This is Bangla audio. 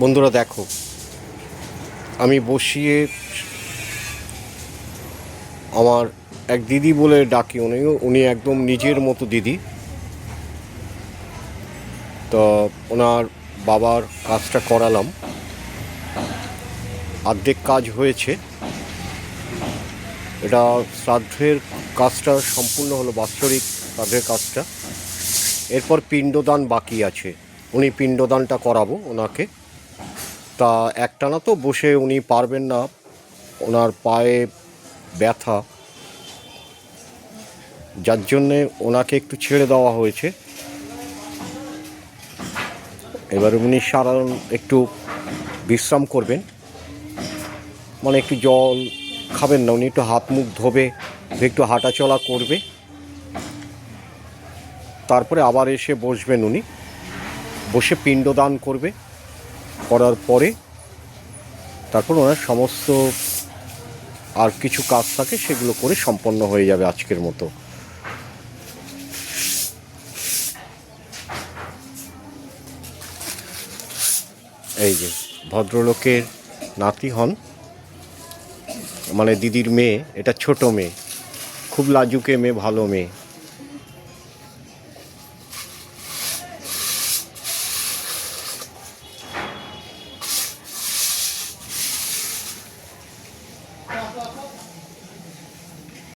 বন্ধুরা দেখো, আমি বসিয়ে আমার এক দিদি বলে ডাকি, উনি একদম নিজের মতো দিদি। তো ওনার বাবার কাজটা করালাম, অর্ধেক কাজ হয়েছে। এটা শ্রাদ্ধের কাজটা সম্পূর্ণ হলো, বাৎসরিক শ্রাদ্ধের কাজটা। এরপর পিণ্ডদান বাকি আছে, উনি পিণ্ডদানটা করাবো ওনাকে। তা একটানা তো বসে উনি পারবেন না, ওনার পায়ে ব্যথা, যার জন্যে ওনাকে একটু ছেড়ে দেওয়া হয়েছে। এবার উনি একটু বিশ্রাম করবেন, মানে একটু জল খাবেন না, উনি একটু হাত মুখ ধোবে, একটু হাঁটাচলা করবে, তারপরে আবার এসে বসবেন। উনি বসে পিণ্ডদান করবে, করার পরে তারপর ওনার সমস্ত আর কিছু কাজ থাকে সেগুলো করে সম্পন্ন হয়ে যাবে আজকের মতো। এই যে ভদ্রলোকের নাতি হন, মানে দিদির মেয়ে, এটা ছোট মেয়ে, খুব লাজুকে মেয়ে, ভালো মেয়ে।